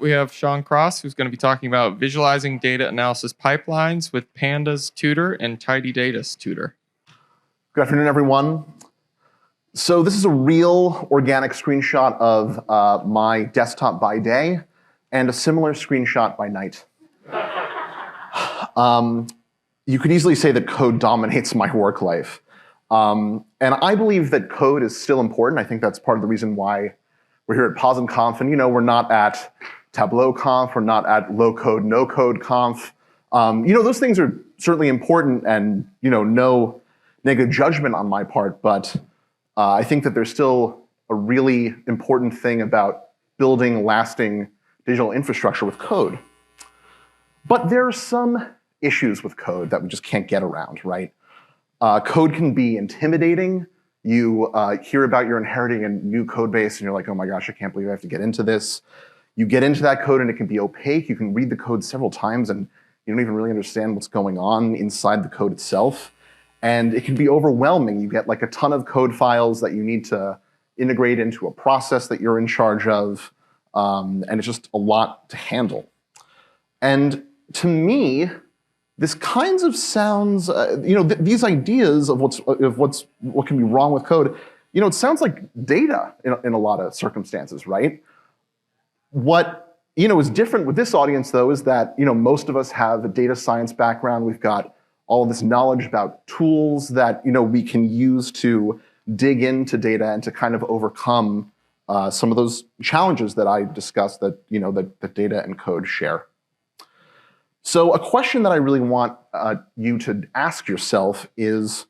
we have Sean Kross, who's going to be talking about visualizing data analysis pipelines with Pandas Tutor and tidyverse Tutor. Good afternoon, everyone. So this is a real organic screenshot of my desktop by day and a similar screenshot by night. You could easily say that code dominates my work life. And I believe that code is still important. I think that's part of the reason why we're here at Posit conf, and we're not at Tableau conf, we're not at low code, no code conf. Those things are certainly important, and no negative judgment on my part, but I think that there's still a really important thing about building lasting digital infrastructure with code. But there are some issues with code that we just can't get around, right? Code can be intimidating. You hear about you're inheriting a new code base and you're like, oh my gosh, I can't believe I have to get into this. You get into that code and it can be opaque. You can read the code several times and you don't even really understand what's going on inside the code itself. And it can be overwhelming. You get like a ton of code files that you need to integrate into a process that you're in charge of. And it's just a lot to handle. And to me, this kinds of sounds, these ideas of what can be wrong with code, it sounds like data in a lot of circumstances, right? What is different with this audience, though, is that most of us have a data science background. We've got all of this knowledge about tools that we can use to dig into data and to kind of overcome some of those challenges that I discussed that that data and code share. So a question that I really want you to ask yourself is,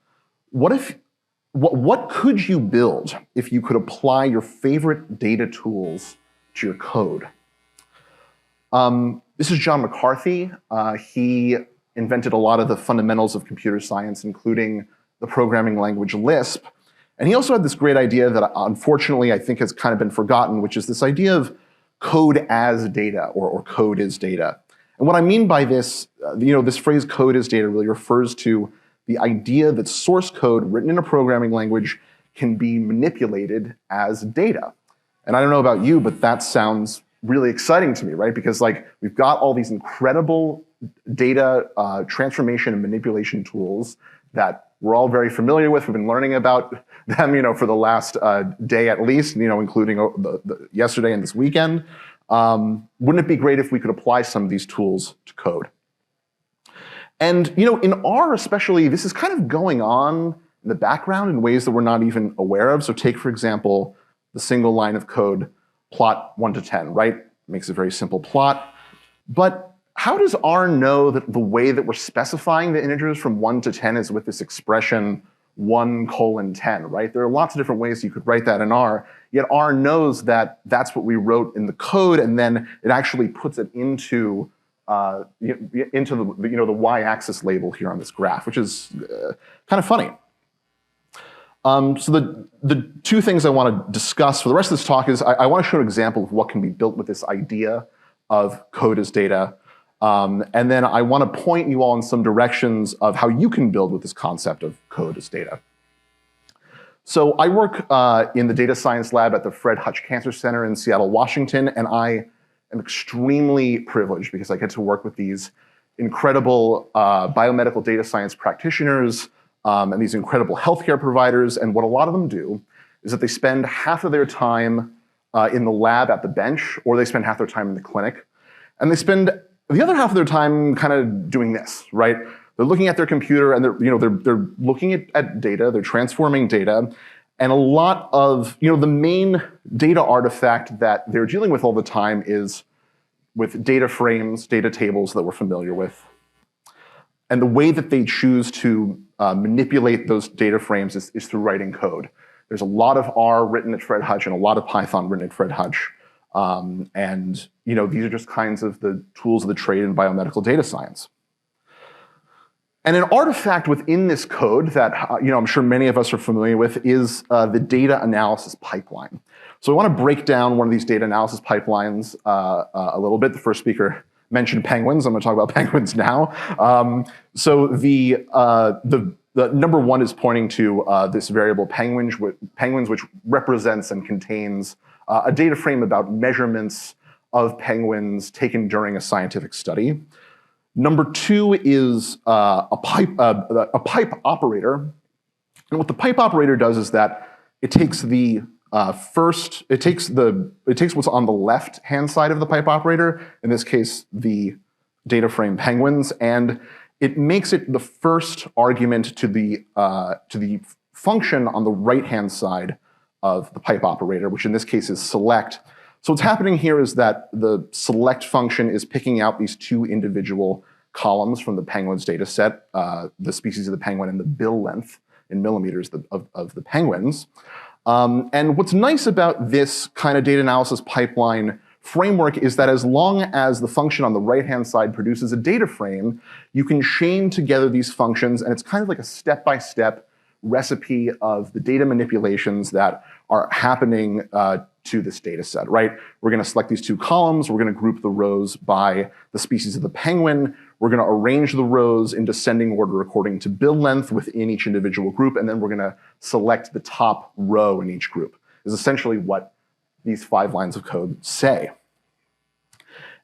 what could you build if you could apply your favorite data tools to your code? This is John McCarthy. He invented a lot of the fundamentals of computer science, including the programming language Lisp. And he also had this great idea that unfortunately I think has kind of been forgotten, which is this idea of code as data or code is data. And what I mean by this, this phrase code as data really refers to the idea that source code written in a programming language can be manipulated as data. And I don't know about you, but that sounds really exciting to me, right? Because we've got all these incredible data transformation and manipulation tools that we're all very familiar with. We've been learning about them, for the last day at least, including yesterday and this weekend. Wouldn't it be great if we could apply some of these tools to code? And in R especially, this is kind of going on in the background in ways that we're not even aware of. So take, for example, the single line of code, plot 1 to 10, right? Makes a very simple plot. But how does R know that the way that we're specifying the integers from 1 to 10 is with this expression 1:10, right? There are lots of different ways you could write that in R, yet R knows that that's what we wrote in the code, and then it actually puts it into the y-axis label here on this graph, which is kind of funny. So the two things I want to discuss for the rest of this talk is I want to show an example of what can be built with this idea of code as data. And then I want to point you all in some directions of how you can build with this concept of code as data. So I work in the data science lab at the Fred Hutch Cancer Center in Seattle, Washington, and I am extremely privileged because I get to work with these incredible biomedical data science practitioners and these incredible healthcare providers. And what a lot of them do is that they spend half of their time in the lab at the bench, or they spend half their time in the clinic, and they spend the other half of their time kind of doing this, right? They're looking at their computer and they're looking at data, they're transforming data, and a lot of, the main data artifact that they're dealing with all the time is with data frames, data tables that we're familiar with. And the way that they choose to manipulate those data frames is through writing code. There's a lot of R written at Fred Hutch and a lot of Python written at Fred Hutch. And these are just kinds of the tools of the trade in biomedical data science. And an artifact within this code that I'm sure many of us are familiar with is the data analysis pipeline. So I want to break down one of these data analysis pipelines a little bit. The first speaker mentioned penguins. I'm going to talk about penguins now. So the number one is pointing to this variable penguins, which represents and contains a data frame about measurements of penguins taken during a scientific study. Number two is a pipe operator. And what the pipe operator does is that it takes the it takes what's on the left-hand side of the pipe operator, in this case, the data frame penguins, and it makes it the first argument to the function on the right-hand side of the pipe operator, which in this case is select. So what's happening here is that the select function is picking out these two individual columns from the penguins data set, the species of the penguin and the bill length in millimeters of the penguins. And what's nice about this kind of data analysis pipeline framework is that as long as the function on the right-hand side produces a data frame, you can chain together these functions, and it's kind of like a step-by-step recipe of the data manipulations that are happening to this data set, right? We're going to select these two columns. We're going to group the rows by the species of the penguin. We're going to arrange the rows in descending order according to bill length within each individual group, and then we're going to select the top row in each group, is essentially what these 5 lines of code say.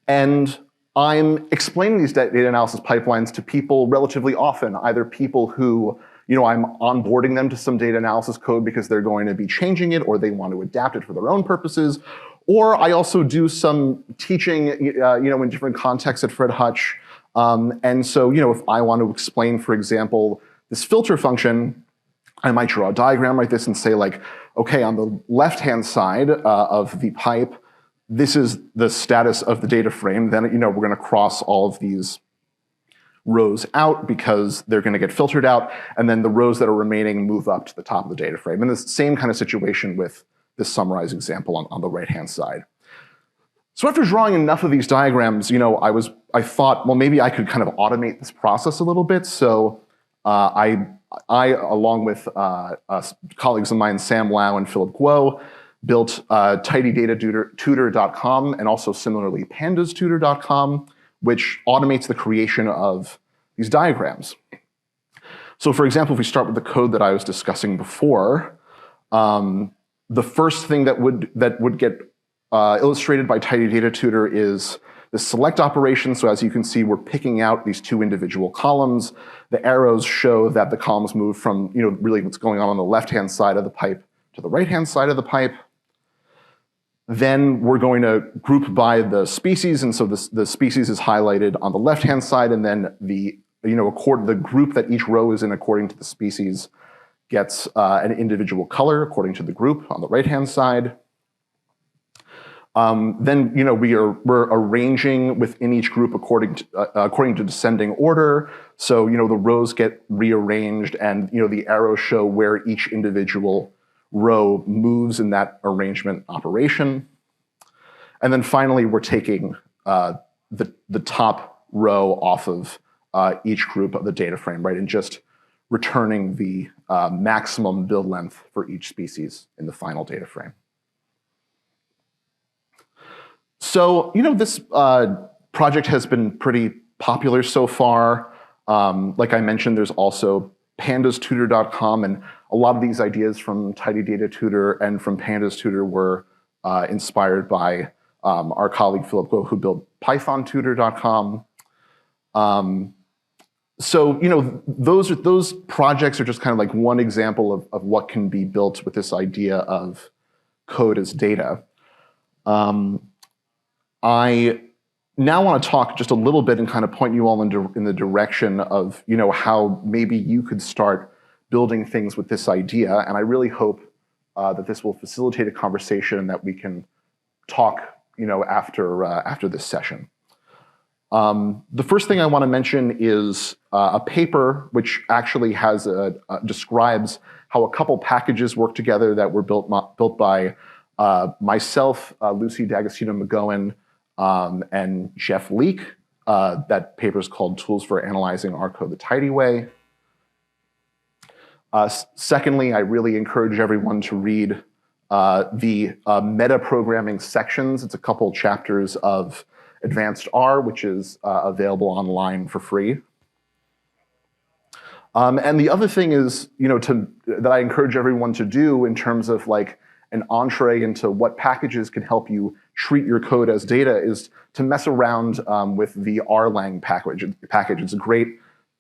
And I'm explaining these data analysis pipelines to people relatively often, either people who, I'm onboarding them to some data analysis code because they're going to be changing it or they want to adapt it for their own purposes. Or I also do some teaching, in different contexts at Fred Hutch. And so, if I want to explain, for example, this filter function, I might draw a diagram like this and say, like, okay, on the left-hand side of the pipe, this is the status of the data frame. Then, we're going to cross all of these rows out because they're going to get filtered out. And then the rows that are remaining move up to the top of the data frame. And the same kind of situation with this summarized example on the right-hand side. So after drawing enough of these diagrams, I thought, well, maybe I could kind of automate this process a little bit. So I, along with colleagues of mine, Sam Lau and Philip Guo, built tidyverse.tutor.com and also similarly pandas.tutor.com, which automates the creation of these diagrams. So for example, if we start with the code that I was discussing before, the first thing that would get illustrated by tidyDataTutor is the select operation. So as you can see, we're picking out these two individual columns. The arrows show that the columns move from really what's going on the left-hand side of the pipe to the right-hand side of the pipe. Then we're going to group by the species, and so the species is highlighted on the left-hand side, and then the group that each row is in according to the species gets an individual color according to the group on the right-hand side. Then we're arranging within each group according to descending order. So the rows get rearranged, and the arrows show where each individual row moves in that arrangement operation. And then finally, we're taking the top row off of each group of the data frame, right, and just returning the maximum build length for each species in the final data frame. So, this project has been pretty popular so far. Like I mentioned, there's also pandas.tutor.com, and a lot of these ideas from tidyDataTutor and from pandas.tutor were inspired by our colleague Philip Guo, who built pythontutor.com. So, those projects are just kind of like one example of what can be built with this idea of code as data. I now want to talk just a little bit and kind of point you all in the direction of how maybe you could start building things with this idea. And I really hope that this will facilitate a conversation and that we can talk after this session. The first thing I want to mention is a paper which actually has describes how a couple packages work together that were built by myself, Lucy D'Agostino-McGowan, and Jeff Leake. That paper is called Tools for Analyzing R Code the Tidy Way. Secondly, I really encourage everyone to read the meta-programming sections. It's a couple chapters of Advanced R, which is available online for free. And the other thing is, that I encourage everyone to do in terms of like an entree into what packages can help you treat your code as data is to mess around with the rlang package. It's a great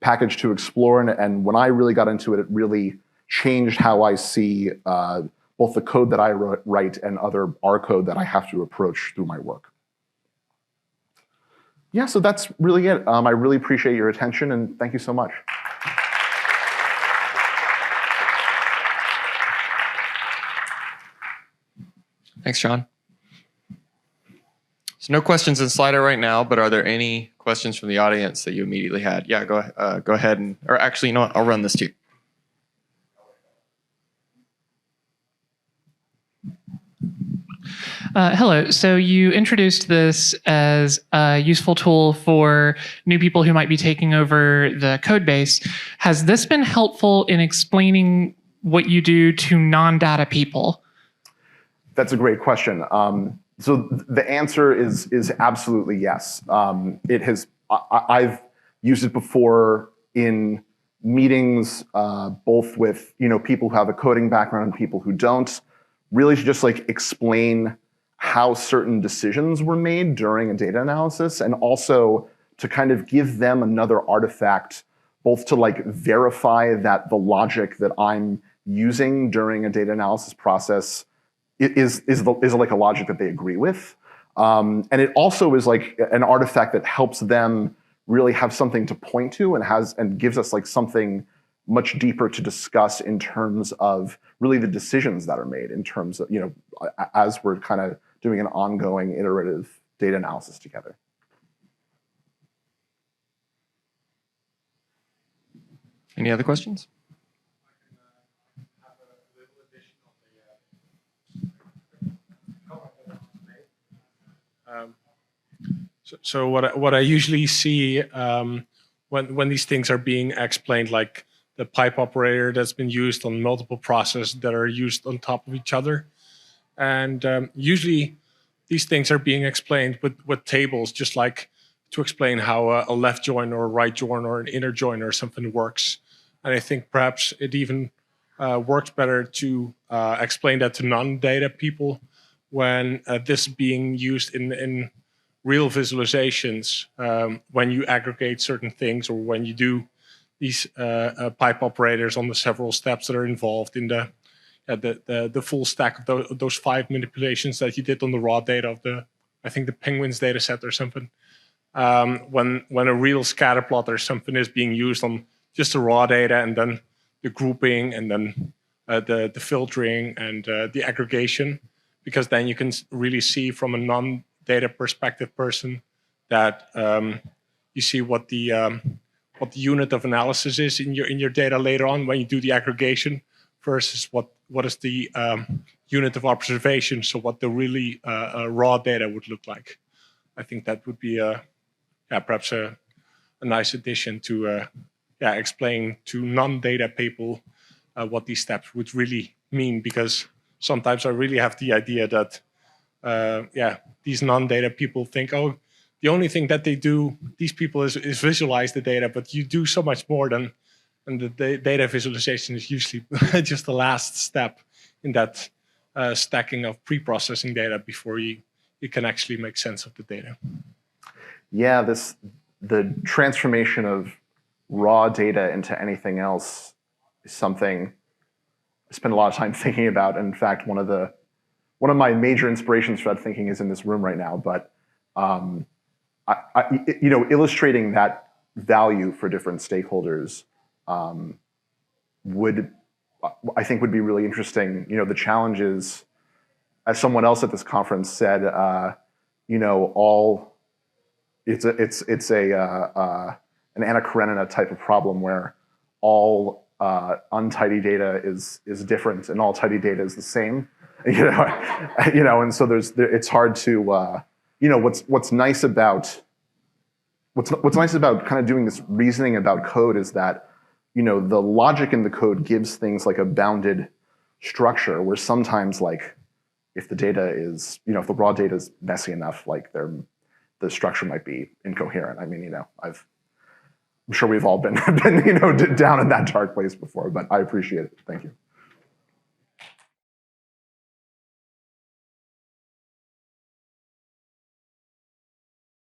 package to explore, and when I really got into it, it really changed how I see both the code that I write and other R code that I have to approach through my work. Yeah, so that's really it. I really appreciate your attention, and thank you so much. Thanks, John. So no questions in Slido right now, but are there any questions from the audience that you immediately had? Yeah, go ahead and, or actually, you know what, I'll run this too. Hello. So you introduced this as a useful tool for new people who might be taking over the code base. Has this been helpful in explaining what you do to non-data people? That's a great question. So the answer is absolutely yes. It has. I've used it before in meetings, both with people who have a coding background and people who don't. Really, to just like explain how certain decisions were made during a data analysis, and also to kind of give them another artifact, both to like verify that the logic that I'm using during a data analysis process is like a logic that they agree with. And it also is like an artifact that helps them really have something to point to and gives us like something much deeper to discuss in terms of really the decisions that are made in terms of, as we're kind of doing an ongoing iterative data analysis together. Any other questions? So what I usually see when these things are being explained, like the pipe operator that's been used on multiple processes that are used on top of each other, and usually these things are being explained with tables, just like to explain how a left join or a right join or an inner join or something works. And I think perhaps it even works better to explain that to non-data people when this is being used in real visualizations, when you aggregate certain things or when you do these pipe operators on the several steps that are involved in the full stack of those 5 manipulations that you did on the raw data of I think the penguins data set or something. When a real scatter plot or something is being used on just the raw data, and then the grouping, and then the filtering and the aggregation, because then you can really see from a non-data perspective person that you see what the unit of analysis is in your data later on when you do the aggregation, versus what is the unit of observation, so what the really raw data would look like. I think that would be perhaps a nice addition to explain to non-data people what these steps would really mean, because sometimes I really have the idea that these non-data people think, oh, the only thing that they do, these people, is visualize the data, but you do so much more than, and the data visualization is usually just the last step in that stacking of pre-processing data before you can actually make sense of the data. Yeah, the transformation of raw data into anything else is something I spend a lot of time thinking about. In fact, one of my major inspirations for that thinking is in this room right now. But illustrating that value for different stakeholders I think would be really interesting. The challenge is, as someone else at this conference said, it's an Anna Karenina type of problem where all untidy data is different and all tidy data is the same. And so it's hard to what's nice about kind of doing this reasoning about code is that the logic in the code gives things like a bounded structure, where sometimes, like, if the data is, if the raw data is messy enough, like the structure might be incoherent. I mean, I'm sure we've all been down in that dark place before, but I appreciate it. Thank you.